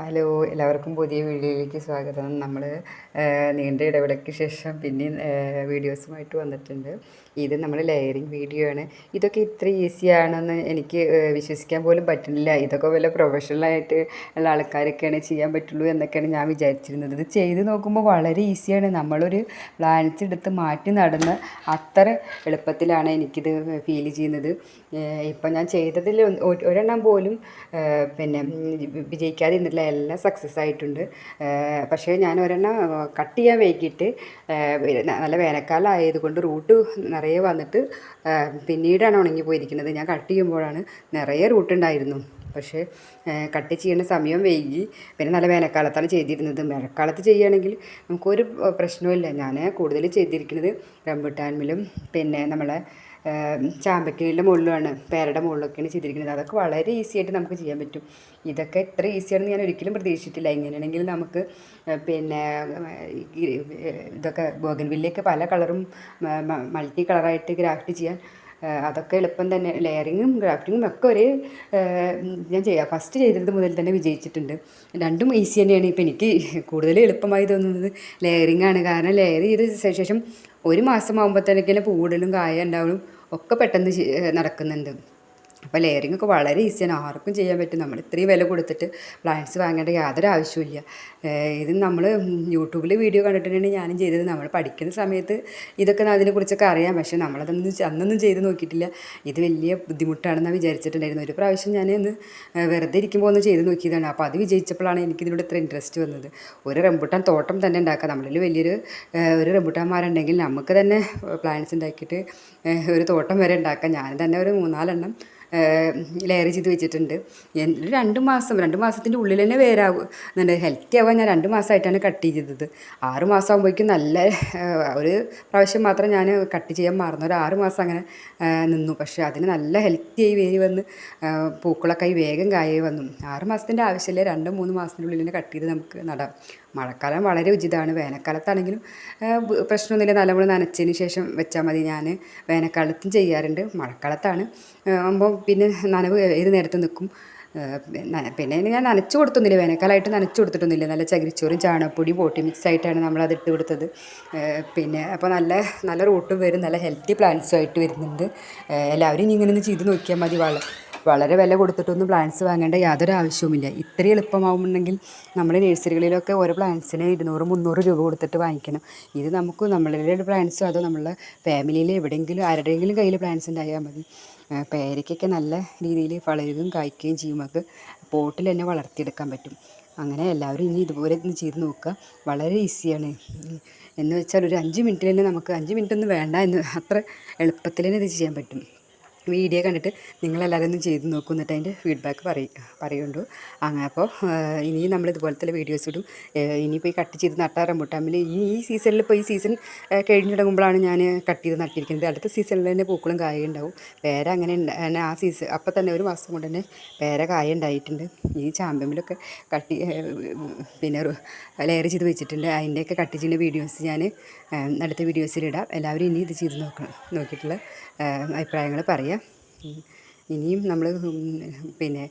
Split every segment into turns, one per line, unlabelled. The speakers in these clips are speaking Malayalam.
ഹലോ, എല്ലാവർക്കും പുതിയ വീഡിയോയിലേക്ക് സ്വാഗതം. നമ്മൾ നീണ്ട ഇടവേളയ്ക്ക് ശേഷം പിന്നെയും വീഡിയോസുമായിട്ട് വന്നിട്ടുണ്ട്. ഇത് നമ്മൾ ലെയറിങ് വീഡിയോ ആണ്. ഇതൊക്കെ ഇത്ര ഈസിയാണെന്ന് എനിക്ക് വിശ്വസിക്കാൻ പോലും പറ്റുന്നില്ല. ഇതൊക്കെ വല്ല പ്രൊഫഷണലായിട്ട് ഉള്ള ആൾക്കാരൊക്കെയാണ് ചെയ്യാൻ പറ്റുള്ളൂ എന്നൊക്കെയാണ് ഞാൻ വിചാരിച്ചിരുന്നത്. ഇത് ചെയ്ത് നോക്കുമ്പോൾ വളരെ ഈസിയാണ്. നമ്മളൊരു പ്ലാന്റ്സ് എടുത്ത് മാറ്റി നടന്ന് അത്ര എളുപ്പത്തിലാണ് എനിക്കിത് ഫീൽ ചെയ്യുന്നത്. ഇപ്പം ഞാൻ ചെയ്തതിൽ ഒരെണ്ണം പോലും പിന്നെ വിജയിക്കാതിരുന്നില്ല. എല്ലാം സക്സസ് ആയിട്ടുണ്ട്. പക്ഷേ ഞാൻ ഒരെണ്ണം കട്ട് ചെയ്യാൻ വൈകിട്ട് നല്ല വേനൽക്കാലം ആയതുകൊണ്ട് റൂട്ട് നിറയെ വന്നിട്ട് പിന്നീടാണ് ഉണങ്ങി പോയിരിക്കുന്നത്. ഞാൻ കട്ട് ചെയ്യുമ്പോഴാണ് നിറയെ റൂട്ടുണ്ടായിരുന്നു. പക്ഷേ കട്ട് ചെയ്യുന്ന സമയം വൈകി. പിന്നെ നല്ല വേനൽക്കാലത്താണ് ചെയ്തിരുന്നത്. മഴക്കാലത്ത് ചെയ്യുകയാണെങ്കിൽ നമുക്കൊരു പ്രശ്നവുമില്ല. ഞാൻ കൂടുതൽ ചെയ്തിരിക്കുന്നത് റംബുട്ടാൻമിലും പിന്നെ നമ്മളെ ചാമ്പക്കയുടെ മുകളിലുമാണ്, പേരയുടെ മുകളിലൊക്കെയാണ് ചെയ്തിരിക്കുന്നത്. അതൊക്കെ വളരെ ഈസി ആയിട്ട് നമുക്ക് ചെയ്യാൻ പറ്റും. ഇതൊക്കെ ഇത്ര ഈസിയാണെന്ന് ഞാൻ ഒരിക്കലും പ്രതീക്ഷിച്ചിട്ടില്ല. എങ്ങനെയാണെങ്കിൽ നമുക്ക് പിന്നെ ഇതൊക്കെ ബോഗൻവില്ലയൊക്കെ പല കളറും മൾട്ടി കളറായിട്ട് ഗ്രാഫ്റ്റ് ചെയ്യാൻ അതൊക്കെ എളുപ്പം തന്നെ. ലെയറിങ്ങും ഗ്രാഫ്റ്റിങ്ങും ഒക്കെ ഒരേ ഞാൻ ഫസ്റ്റ് ചെയ്തത് മുതൽ തന്നെ വിജയിച്ചിട്ടുണ്ട്. രണ്ടും ഈസി തന്നെയാണ്. ഇപ്പം എനിക്ക് കൂടുതൽ എളുപ്പമായി തോന്നുന്നത് ലെയറിങ് ആണ്. കാരണം ലെയർ ചെയ്ത ശേഷം ഒരു മാസം ആകുമ്പോഴത്തേക്കും പൂടലും കായ ഉണ്ടാവലും ഒക്കെ പെട്ടെന്ന് നടക്കുന്നുണ്ട്. അപ്പോൾ ലെയറിംഗ് ഒക്കെ വളരെ ഈസിയാണ്, ആർക്കും ചെയ്യാൻ പറ്റും. നമ്മൾ ഇത്രയും വില കൊടുത്തിട്ട് പ്ലാന്റ്സ് വാങ്ങേണ്ട യാതൊരു ആവശ്യമില്ല. ഇത് നമ്മൾ യൂട്യൂബിൽ വീഡിയോ കണ്ടിട്ടുണ്ടെങ്കിൽ ഞാനും ചെയ്തത്. നമ്മൾ പഠിക്കുന്ന സമയത്ത് ഇതൊക്കെ അതിനെക്കുറിച്ചൊക്കെ അറിയാം. പക്ഷേ അന്നൊന്നും ചെയ്ത് നോക്കിയിട്ടില്ല. ഇത് വലിയ ബുദ്ധിമുട്ടാണെന്നാണ് വിചാരിച്ചിട്ടുണ്ടായിരുന്നു. ഒരു പ്രാവശ്യം ഞാൻ ഒന്ന് വെറുതെ ഇരിക്കുമ്പോൾ ഒന്ന് ചെയ്ത് നോക്കിയതാണ്. അപ്പോൾ അത് വിജയിച്ചപ്പോഴാണ് എനിക്കിതിനോട് ഇത്ര ഇൻട്രസ്റ്റ് വന്നത്. ഒരു റംബുട്ടാൻ തോട്ടം തന്നെ ഉണ്ടാക്കാം. നമ്മളിൽ ഒരു റംബുട്ടാൻ മരമുണ്ടെങ്കിൽ നമുക്ക് തന്നെ പ്ലാന്റ്സ് ഉണ്ടാക്കിയിട്ട് ഒരു തോട്ടം വരെ ഉണ്ടാക്കാം. ഞാൻ തന്നെ ഒരു 3-4 ലെയർ ചെയ്ത് വെച്ചിട്ടുണ്ട്. 2 മാസത്തിൻ്റെ ഉള്ളിൽ തന്നെ വേരാകുന്നുണ്ട്. ഹെൽത്തി ആവാൻ ഞാൻ 2 മാസമായിട്ടാണ് കട്ട് ചെയ്തത്. 6 മാസം ആകുമ്പോഴേക്കും നല്ല ഒരു പ്രാവശ്യം മാത്രം ഞാൻ കട്ട് ചെയ്യാൻ മറന്നു. ഒരു 6 മാസം അങ്ങനെ നിന്നു. പക്ഷേ അതിന് നല്ല ഹെൽത്തി ആയി വേരി വന്ന് പൂക്കളൊക്കെ ആയി വേഗം കായായി വന്നു. 6 മാസത്തിൻ്റെ ആവശ്യമില്ല, 2-3 മാസത്തിൻ്റെ ഉള്ളിൽ തന്നെ കട്ട് ചെയ്ത് നമുക്ക് നടാം. മഴക്കാലം വളരെ ഉചിതമാണ്. വേനൽക്കാലത്താണെങ്കിലും പ്രശ്നമൊന്നുമില്ല. നല്ലപോലെ നനച്ചതിന് ശേഷം വെച്ചാൽ മതി. ഞാൻ വേനൽക്കാലത്തും ചെയ്യാറുണ്ട്. മഴക്കാലത്താണ് ആകുമ്പോൾ പിന്നെ നനവ് ഏത് നേരത്തും നിൽക്കും. പിന്നെ ഞാൻ നനച്ചു കൊടുത്തൊന്നുമില്ല. വേനൽക്കാലമായിട്ട് നനച്ചു കൊടുത്തിട്ടൊന്നുമില്ല. നല്ല ചകിരിച്ചോറും ചാണകപ്പൊടി പോട്ടി മിക്സ് ആയിട്ടാണ് നമ്മളത് ഇട്ട് കൊടുത്തത്. പിന്നെ അപ്പോൾ നല്ല റൂട്ടും വരും, നല്ല ഹെൽത്തി പ്ലാന്റ്സും ആയിട്ട് വരുന്നുണ്ട്. എല്ലാവരും ഇനി ഇങ്ങനെ ഒന്ന് ചെയ്ത് നോക്കിയാൽ മതി. വളരെ വില കൊടുത്തിട്ടൊന്നും പ്ലാന്റ്സ് വാങ്ങേണ്ട യാതൊരു ആവശ്യവുമില്ല. ഇത്രയും എളുപ്പമാവുന്നുണ്ടെങ്കിൽ നമ്മൾ നഴ്സറികളിലൊക്കെ ഓരോ പ്ലാന്റ്സിന് 200-300 രൂപ കൊടുത്തിട്ട് വാങ്ങിക്കണം. ഇത് നമുക്ക് നമ്മളുടെ പ്ലാന്റ്സോ അതോ നമ്മളുടെ ഫാമിലിയിൽ എവിടെയെങ്കിലും ആരുടെയെങ്കിലും കയ്യിൽ പ്ലാന്റ്സ് ഉണ്ടായാൽ മതി. പേരയ്ക്കൊക്കെ നല്ല രീതിയിൽ വളരുകയും കായ്ക്കുകയും ചെയ്യും. നമുക്ക് പോട്ടിൽ തന്നെ വളർത്തിയെടുക്കാൻ പറ്റും. അങ്ങനെ എല്ലാവരും ഇനി ഇതുപോലെ ഒന്ന് ചെയ്ത് നോക്കുക. വളരെ ഈസിയാണ്. എന്ന് വെച്ചാൽ ഒരു 5 മിനിറ്റിൽ തന്നെ നമുക്ക് 5 മിനിറ്റൊന്നും വേണ്ട എന്ന് അത്ര എളുപ്പത്തിൽ തന്നെ ഇത് ചെയ്യാൻ പറ്റും. വീഡിയോ കണ്ടിട്ട് നിങ്ങളെല്ലാവരും ഒന്ന് ചെയ്ത് നോക്കും. എന്നിട്ട് അതിൻ്റെ ഫീഡ്ബാക്ക് പറയുന്നുണ്ടോ. അങ്ങനെ അപ്പോൾ ഇനിയും നമ്മൾ ഇതുപോലത്തെ വീഡിയോസ് ഇടും. ഇനിയിപ്പോൾ ഈ കട്ട് ചെയ്ത് നട്ട റംബുട്ടാനിൽ ഈ സീസണിൽ ഇപ്പോൾ ഈ സീസൺ കഴിഞ്ഞ് തുടങ്ങുമ്പോഴാണ് ഞാൻ കട്ട് ചെയ്ത് നട്ടിരിക്കുന്നത്. അടുത്ത സീസണിൽ തന്നെ പൂക്കളും കായ ഉണ്ടാവും. പേര അങ്ങനെ ആ സീസൺ അപ്പോൾ തന്നെ ഒരു മാസം കൊണ്ട് തന്നെ പേര കായ ഉണ്ടായിട്ടുണ്ട്. ഈ ചാമ്പമ്മിലൊക്കെ പിന്നെ ലെയർ ചെയ്ത് വെച്ചിട്ടുണ്ട്. അതിൻ്റെയൊക്കെ കട്ട് ചെയ്യുന്ന വീഡിയോസ് ഞാൻ അടുത്ത വീഡിയോസിലിടാം. എല്ലാവരും ഇനി ഇത് ചെയ്ത് നോക്കിയിട്ടുള്ള അഭിപ്രായങ്ങൾ പറയാം. ഇനിയും നമ്മൾ പിന്നെ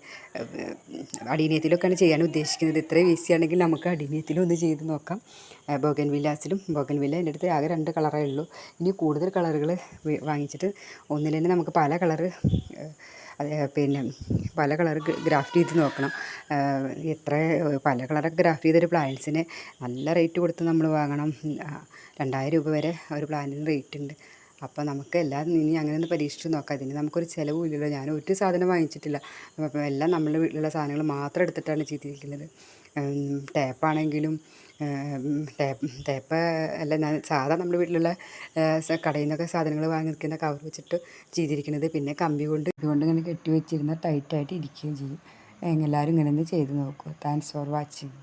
അടീനിയത്തിലൊക്കെയാണ് ചെയ്യാൻ ഉദ്ദേശിക്കുന്നത്. ഇത്രയും ഈസിയാണെങ്കിൽ നമുക്ക് അടീനിയത്തിലും ഒന്ന് ചെയ്ത് നോക്കാം. ബോഗൻവില്ല എൻ്റെ അടുത്ത് ആകെ 2 കളറേ ഉള്ളൂ. ഇനി കൂടുതൽ കളറുകൾ വാങ്ങിച്ചിട്ട് ഒന്നിൽ തന്നെ നമുക്ക് പല കളർ ഗ്രാഫ്റ്റ് ചെയ്ത് നോക്കണം. പല കളറൊക്കെ ഗ്രാഫ്റ്റ് ചെയ്തൊരു പ്ലാന്റ്സിന് നല്ല റേറ്റ് കൊടുത്ത് നമ്മൾ വാങ്ങണം. 2000 രൂപ വരെ ഒരു പ്ലാന്റിന് റേറ്റ് ഉണ്ട്. അപ്പോൾ നമുക്ക് എല്ലാം ഇനി അങ്ങനെ ഒന്ന് പരീക്ഷിച്ച് നോക്കാം. ഇതിന് നമുക്കൊരു ചിലവും ഇല്ലല്ലോ. ഞാൻ ഒരു സാധനം വാങ്ങിച്ചിട്ടില്ല. അപ്പോൾ എല്ലാം നമ്മളുടെ വീട്ടിലുള്ള സാധനങ്ങൾ മാത്രം എടുത്തിട്ടാണ് ചെയ്തിരിക്കുന്നത്. ടേപ്പാണെങ്കിലും ടേപ്പ് അല്ല, ഞാൻ സാധാ നമ്മുടെ വീട്ടിലുള്ള കടയിൽ നിന്നൊക്കെ സാധനങ്ങൾ വാങ്ങി നിൽക്കുന്ന കവർ വെച്ചിട്ട് ചെയ്തിരിക്കുന്നത്. പിന്നെ ഇതുകൊണ്ട് ഇങ്ങനെ കെട്ടി വെച്ചിരുന്നാൽ ടൈറ്റായിട്ട് ഇരിക്കുകയും ചെയ്യും. എല്ലാവരും ഇങ്ങനെ ഒന്ന് ചെയ്ത് നോക്കൂ. Thanks for watching.